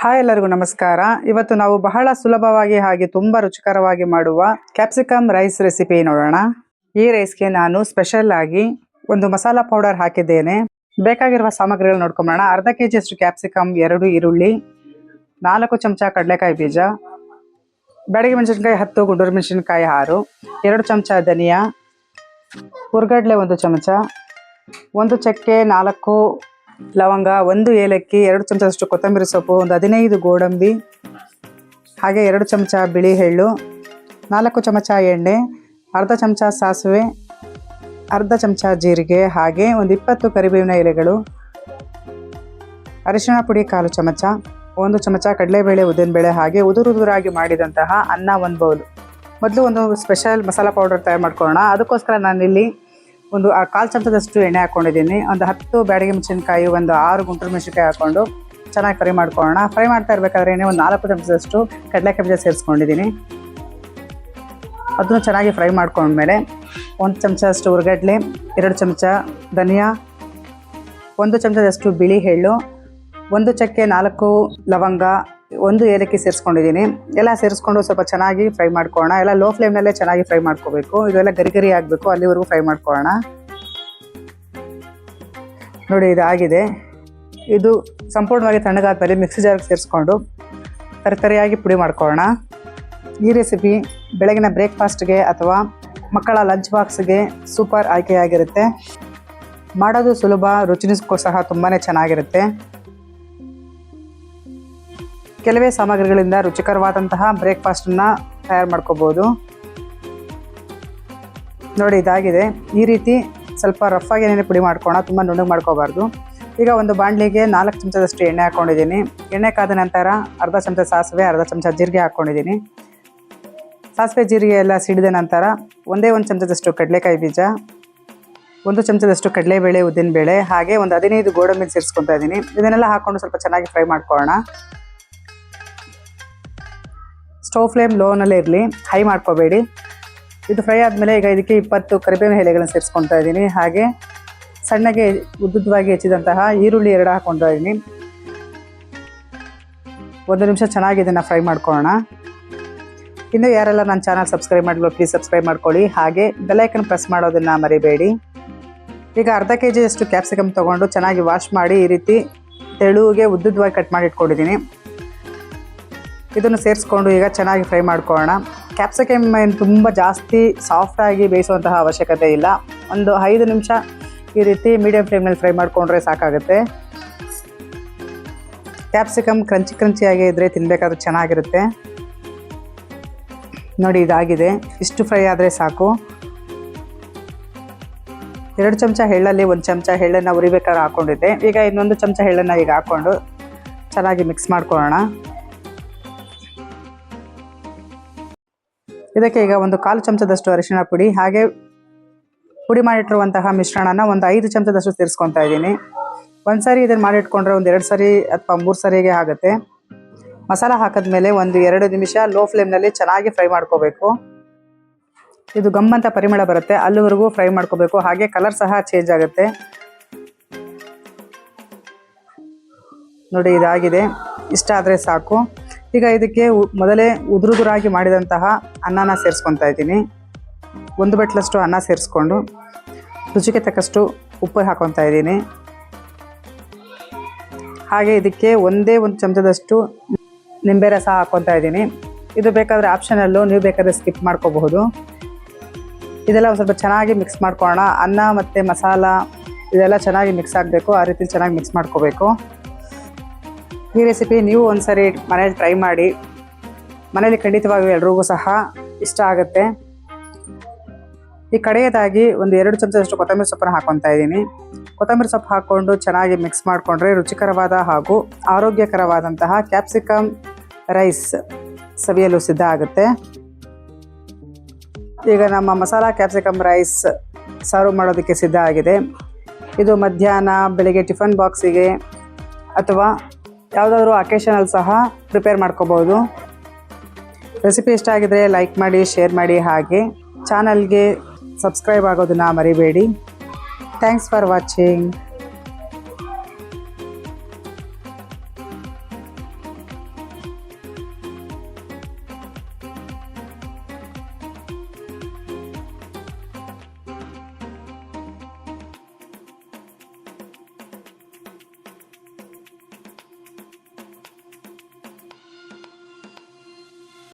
Hi ಎಲ್ಲರಿಗೂ ನಮಸ್ಕಾರ. ಇವತ್ತು ನಾವು ಬಹಳ ಸುಲಭವಾಗಿ ಹಾಗೆ ತುಂಬಾ ರುಚಿಕರವಾಗಿ ಮಾಡುವ ಕ್ಯಾಪ್ಸಿಕಮ್ ರೈಸ್ ರೆಸಿಪಿ ನೋಡೋಣ. ಈ ರೈಸ್ಗೆ ನಾನು ಸ್ಪೆಷಲ್ ಆಗಿ ಒಂದು ಮಸಾಲಾ ಪೌಡರ್ ಹಾಕಿದ್ದೇನೆ. ಬೇಕಾಗಿರುವ ಸಾಮಗ್ರಿಗಳು ನೋಡ್ಕೊಂಬೋಣ. ಅರ್ಧ ಕೆಜಿ ಅಷ್ಟು ಕ್ಯಾಪ್ಸಿಕಮ್, 2 ಈರುಳ್ಳಿ, 4 ಚಮಚ ಕಡಲೆಕಾಯಿ ಬೀಜ, ಬ್ಯಾಡಗಿ ಮೆಣಸಿನಕಾಯಿ 10, ಗುಂಡೂರು ಮೆಣಸಿನಕಾಯಿ 6, 2 ಚಮಚ ಧನಿಯಾ, ಹುರ್ಗಡ್ಲೆ 1 ಚಮಚ, 1 ಚಕ್ಕೆ, 4 ಲವಂಗ, 1 ಏಲಕ್ಕಿ, 2 ಚಮಚದಷ್ಟು ಕೊತ್ತಂಬರಿ ಸೊಪ್ಪು, ಒಂದು 15 ಗೋಡಂಬಿ, ಹಾಗೆ 2 ಚಮಚ ಬಿಳಿ ಎಳ್ಳು, 4 ಚಮಚ ಎಣ್ಣೆ, ಅರ್ಧ ಚಮಚ ಸಾಸಿವೆ, ಅರ್ಧ ಚಮಚ ಜೀರಿಗೆ, ಹಾಗೆ ಒಂದು 20 ಕರಿಬೇವಿನ ಎಲೆಗಳು, ಅರಿಶಿಣ ಪುಡಿ 1/4 ಚಮಚ, 1 ಚಮಚ ಕಡಲೆಬೇಳೆ, ಉದ್ದಿನಬೇಳೆ, ಹಾಗೆ ಉದುರಾಗಿ ಮಾಡಿದಂತಹ ಅನ್ನ 1 ಬೌಲ್. ಮೊದಲು ಒಂದು ಸ್ಪೆಷಲ್ ಮಸಾಲಾ ಪೌಡರ್ ತಯಾರು ಮಾಡ್ಕೊಳ್ಳೋಣ. ಅದಕ್ಕೋಸ್ಕರ ನಾನಿಲ್ಲಿ ಒಂದು 1/4 ಚಮಚದಷ್ಟು ಎಣ್ಣೆ ಹಾಕ್ಕೊಂಡಿದ್ದೀನಿ. ಒಂದು 10 ಬ್ಯಾಡಗಿ ಮೆಣಸಿನಕಾಯಿ, ಒಂದು 6 ಗುಂಟೂರು ಮೆಣಸಿನಕಾಯಿ ಹಾಕ್ಕೊಂಡು ಚೆನ್ನಾಗಿ ಫ್ರೈ ಮಾಡ್ಕೊಳ್ಳೋಣ. ಫ್ರೈ ಮಾಡ್ತಾ ಇರಬೇಕಾದ್ರೆ ಒಂದು 4 ಚಮಚದಷ್ಟು ಕಡಲೆಕಾಯಿ ಬೀಜ ಸೇರಿಸ್ಕೊಂಡಿದ್ದೀನಿ. ಅದನ್ನು ಚೆನ್ನಾಗಿ ಫ್ರೈ ಮಾಡ್ಕೊಂಡ್ಮೇಲೆ 1 ಚಮಚದಷ್ಟು ಹುರ್ಗಡ್ಲೆ, 2 ಚಮಚ ಧನಿಯಾ, 1 ಚಮಚದಷ್ಟು ಬಿಳಿ ಎಳ್ಳು, 1 ಚಕ್ಕೆ, 4 ಲವಂಗ, 1 ಏಲಕ್ಕಿ ಸೇರಿಸ್ಕೊಂಡಿದ್ದೀನಿ. ಎಲ್ಲ ಸೇರಿಸ್ಕೊಂಡು ಸ್ವಲ್ಪ ಚೆನ್ನಾಗಿ ಫ್ರೈ ಮಾಡ್ಕೊಳ್ಳೋಣ. ಎಲ್ಲ ಲೋ ಫ್ಲೇಮ್ನಲ್ಲೇ ಚೆನ್ನಾಗಿ ಫ್ರೈ ಮಾಡ್ಕೋಬೇಕು. ಇದೆಲ್ಲ ಗರಿ ಆಗಬೇಕು, ಅಲ್ಲಿವರೆಗೂ ಫ್ರೈ ಮಾಡ್ಕೊಳ್ಳೋಣ. ನೋಡಿ, ಇದಾಗಿದೆ. ಇದು ಸಂಪೂರ್ಣವಾಗಿ ತಣ್ಣಗಾದ್ಮೇಲೆ ಮಿಕ್ಸಿ ಜಾರ್ಗೆ ಸೇರಿಸ್ಕೊಂಡು ತರಿಯಾಗಿ ಪುಡಿ ಮಾಡ್ಕೊಳ್ಳೋಣ. ಈ ರೆಸಿಪಿ ಬೆಳಗಿನ ಬ್ರೇಕ್ಫಾಸ್ಟ್ಗೆ ಅಥವಾ ಮಕ್ಕಳ ಲಂಚ್ ಬಾಕ್ಸ್ಗೆ ಸೂಪರ್ ಆಯ್ಕೆಯಾಗಿರುತ್ತೆ. ಮಾಡೋದು ಸುಲಭ, ರುಚಿನಿಗೂ ಸಹ ತುಂಬಾ ಚೆನ್ನಾಗಿರುತ್ತೆ. ಕೆಲವೇ ಸಾಮಗ್ರಿಗಳಿಂದ ರುಚಿಕರವಾದಂತಹ ಬ್ರೇಕ್ಫಾಸ್ಟನ್ನು ತಯಾರು ಮಾಡ್ಕೋಬೋದು. ನೋಡಿ, ಇದಾಗಿದೆ. ಈ ರೀತಿ ಸ್ವಲ್ಪ ರಫಾಗಿ ಏನೇನು ಪುಡಿ ಮಾಡ್ಕೊಳ್ಳೋಣ, ತುಂಬ ನುಣ್ಣಗೆ ಮಾಡ್ಕೋಬಾರ್ದು. ಈಗ ಒಂದು ಬಾಣಲಿಗೆ 4 ಚಮಚದಷ್ಟು ಎಣ್ಣೆ ಹಾಕ್ಕೊಂಡಿದ್ದೀನಿ. ಎಣ್ಣೆ ಕಾದ ನಂತರ ಅರ್ಧ ಚಮಚ ಸಾಸಿವೆ, ಅರ್ಧ ಚಮಚ ಜೀರಿಗೆ ಹಾಕ್ಕೊಂಡಿದ್ದೀನಿ. ಸಾಸಿವೆ ಜೀರಿಗೆ ಎಲ್ಲ ಸಿಡಿದ ನಂತರ 1 ಚಮಚದಷ್ಟು ಕಡಲೆಕಾಯಿ ಬೀಜ, 1 ಚಮಚದಷ್ಟು ಕಡಲೆಬೇಳೆ, ಉದ್ದಿನಬೇಳೆ, ಹಾಗೆ ಒಂದು 15 ಗೋಡಂಬಿ ಸೇರಿಸ್ಕೊತಾ ಇದ್ದೀನಿ. ಇದನ್ನೆಲ್ಲ ಹಾಕ್ಕೊಂಡು ಸ್ವಲ್ಪ ಚೆನ್ನಾಗಿ ಫ್ರೈ ಮಾಡ್ಕೊಳ್ಳೋಣ. ಸ್ಟವ್ ಫ್ಲೇಮ್ ಲೋನಲ್ಲೇ ಇರಲಿ, ಹೈ ಮಾಡ್ಕೋಬೇಡಿ. ಇದು ಫ್ರೈ ಆದಮೇಲೆ ಈಗ ಇದಕ್ಕೆ 20 ಕರಿಬೇವಿನ ಎಲೆಗಳನ್ನು ಸೇರಿಸ್ಕೊತಾ ಇದ್ದೀನಿ. ಹಾಗೆ ಸಣ್ಣಗೆ ಉದ್ದುದ್ದವಾಗಿ ಹೆಚ್ಚಿದಂತಹ ಈರುಳ್ಳಿ 2 ಹಾಕ್ಕೊತಾ ಇದ್ದೀನಿ. 1 ನಿಮಿಷ ಚೆನ್ನಾಗಿ ಇದನ್ನು ಫ್ರೈ ಮಾಡ್ಕೊಳ್ಳೋಣ. ಇನ್ನು ಯಾರೆಲ್ಲ ನನ್ನ ಚಾನಲ್ ಸಬ್ಸ್ಕ್ರೈಬ್ ಮಾಡಲು ಪ್ಲೀಸ್ ಸಬ್ಸ್ಕ್ರೈಬ್ ಮಾಡ್ಕೊಳ್ಳಿ. ಹಾಗೆ ಬೆಲ್ ಐಕನ್ ಪ್ರೆಸ್ ಮಾಡೋದನ್ನು ಮರಿಬೇಡಿ. ಈಗ ಅರ್ಧ ಕೆಜಿಯಷ್ಟು ಕ್ಯಾಪ್ಸಿಕಮ್ ತೊಗೊಂಡು ಚೆನ್ನಾಗಿ ವಾಶ್ ಮಾಡಿ ಈ ರೀತಿ ತೆಳುಗೆ ಉದ್ದುದ್ದವಾಗಿ ಕಟ್ ಮಾಡಿ ಇಟ್ಕೊಂಡಿದ್ದೀನಿ. ಇದನ್ನು ಸೇರಿಸ್ಕೊಂಡು ಈಗ ಚೆನ್ನಾಗಿ ಫ್ರೈ ಮಾಡ್ಕೊಳ್ಳೋಣ. ಕ್ಯಾಪ್ಸಿಕಮ್ ತುಂಬ ಜಾಸ್ತಿ ಸಾಫ್ಟಾಗಿ ಬೇಯಿಸುವಂತಹ ಅವಶ್ಯಕತೆ ಇಲ್ಲ. ಒಂದು 5 ನಿಮಿಷ ಈ ರೀತಿ ಮೀಡಿಯಂ ಫ್ಲೇಮ್ನಲ್ಲಿ ಫ್ರೈ ಮಾಡಿಕೊಂಡ್ರೆ ಸಾಕಾಗುತ್ತೆ. ಕ್ಯಾಪ್ಸಿಕಮ್ ಕ್ರಂಚಿಯಾಗಿ ಇದ್ದರೆ ತಿನ್ನಬೇಕಾದ್ರೆ ಚೆನ್ನಾಗಿರುತ್ತೆ. ನೋಡಿ, ಇದಾಗಿದೆ. ಇಷ್ಟು ಫ್ರೈ ಆದರೆ ಸಾಕು. 2 ಚಮಚ ಎಳ್ಳಲ್ಲಿ 1 ಚಮಚ ಎಳ್ಳನ್ನು ಉರಿಬೇಕಾದ್ರೆ ಹಾಕ್ಕೊಂಡಿದ್ದೆ. ಈಗ ಇನ್ನೊಂದು ಚಮಚ ಎಳ್ಳನ್ನು ಈಗ ಹಾಕ್ಕೊಂಡು ಚೆನ್ನಾಗಿ ಮಿಕ್ಸ್ ಮಾಡ್ಕೊಳ್ಳೋಣ. ಇದಕ್ಕೆ ಈಗ ಒಂದು 1/4 ಚಮಚದಷ್ಟು ಅರಿಶಿಣ ಪುಡಿ, ಹಾಗೆ ಪುಡಿ ಮಾಡಿಟ್ಟಿರುವಂತಹ ಮಿಶ್ರಣನ ಒಂದು 5 ಚಮಚದಷ್ಟು ಸೇರಿಸ್ಕೊತಾ ಇದ್ದೀನಿ. ಒಂದು ಸಾರಿ ಇದನ್ನು ಮಾಡಿಟ್ಕೊಂಡ್ರೆ ಒಂದು 2 ಸರಿ ಅಥವಾ 3 ಸರಿಗೆ ಆಗುತ್ತೆ. ಮಸಾಲ ಹಾಕಿದ್ಮೇಲೆ ಒಂದು 2 ನಿಮಿಷ ಲೋ ಫ್ಲೇಮ್ನಲ್ಲಿ ಚೆನ್ನಾಗಿ ಫ್ರೈ ಮಾಡ್ಕೋಬೇಕು. ಇದು ಗಮ್ಮಂತ ಪರಿಮಳ ಬರುತ್ತೆ, ಅಲ್ಲಿವರೆಗೂ ಫ್ರೈ ಮಾಡ್ಕೋಬೇಕು. ಹಾಗೆ ಕಲರ್ ಸಹ ಚೇಂಜ್ ಆಗುತ್ತೆ. ನೋಡಿ, ಇದಾಗಿದೆ. ಇಷ್ಟ ಆದರೆ ಸಾಕು. ಈಗ ಇದಕ್ಕೆ ಮೊದಲೇ ಉದುರಾಗಿ ಮಾಡಿದಂತಹ ಅನ್ನನ ಸೇರಿಸ್ಕೊತಾ ಇದ್ದೀನಿ. 1 ಬಟ್ಲಷ್ಟು ಅನ್ನ ಸೇರಿಸ್ಕೊಂಡು ರುಚಿಗೆ ತಕ್ಕಷ್ಟು ಉಪ್ಪು ಹಾಕ್ಕೊತಾ ಇದ್ದೀನಿ. ಹಾಗೆ ಇದಕ್ಕೆ 1 ಚಮಚದಷ್ಟು ನಿಂಬೆ ರಸ ಹಾಕ್ಕೊತಾ ಇದ್ದೀನಿ. ಇದು ಬೇಕಾದರೆ ಆಪ್ಷನಲ್ಲು, ನೀವು ಬೇಕಾದರೆ ಸ್ಕಿಪ್ ಮಾಡ್ಕೋಬಹುದು. ಇದೆಲ್ಲ ಒಂದು ಸ್ವಲ್ಪ ಚೆನ್ನಾಗಿ ಮಿಕ್ಸ್ ಮಾಡ್ಕೊಳ್ಳೋಣ. ಅನ್ನ ಮತ್ತು ಮಸಾಲ ಇದೆಲ್ಲ ಚೆನ್ನಾಗಿ ಮಿಕ್ಸ್ ಆಗಬೇಕು. ಆ ರೀತಿ ಚೆನ್ನಾಗಿ ಮಿಕ್ಸ್ ಮಾಡ್ಕೋಬೇಕು. ಈ ರೆಸಿಪಿ ನೀವು ಒಂದ್ಸರಿ ಮನೇಲಿ ಟ್ರೈ ಮಾಡಿ. ಮನೇಲಿ ಖಂಡಿತವಾಗಿ ಎಲ್ರಿಗೂ ಸಹ ಇಷ್ಟ ಆಗುತ್ತೆ. ಈ ಕಡೆಯದಾಗಿ ಒಂದು 2 ಚಮಚದಷ್ಟು ಕೊತ್ತಂಬರಿ ಸೊಪ್ಪನ್ನು ಹಾಕ್ಕೊತಾ ಇದ್ದೀನಿ. ಕೊತ್ತಂಬರಿ ಸೊಪ್ಪು ಹಾಕ್ಕೊಂಡು ಚೆನ್ನಾಗಿ ಮಿಕ್ಸ್ ಮಾಡಿಕೊಂಡ್ರೆ ರುಚಿಕರವಾದ ಹಾಗೂ ಆರೋಗ್ಯಕರವಾದಂತಹ ಕ್ಯಾಪ್ಸಿಕಮ್ ರೈಸ್ ಸವಿಯಲು ಸಿದ್ಧ ಆಗುತ್ತೆ. ಈಗ ನಮ್ಮ ಮಸಾಲಾ ಕ್ಯಾಪ್ಸಿಕಮ್ ರೈಸ್ ಸರ್ವ್ ಮಾಡೋದಕ್ಕೆ ಸಿದ್ಧ ಆಗಿದೆ. ಇದು ಮಧ್ಯಾಹ್ನ, ಬೆಳಿಗ್ಗೆ ಟಿಫನ್ ಬಾಕ್ಸಿಗೆ ಅಥವಾ ಯಾವುದಾದ್ರೂ ಅಕೇಶನಲ್ಲಿ ಸಹ ಪ್ರಿಪೇರ್ ಮಾಡ್ಕೋಬೋದು. ರೆಸಿಪಿ ಇಷ್ಟ ಆಗಿದ್ರೆ ಲೈಕ್ ಮಾಡಿ, ಶೇರ್ ಮಾಡಿ, ಹಾಗೆ ಚಾನಲ್ಗೆ ಸಬ್ಸ್ಕ್ರೈಬ್ ಆಗೋದನ್ನು ಮರಿಬೇಡಿ. Thanks for watching.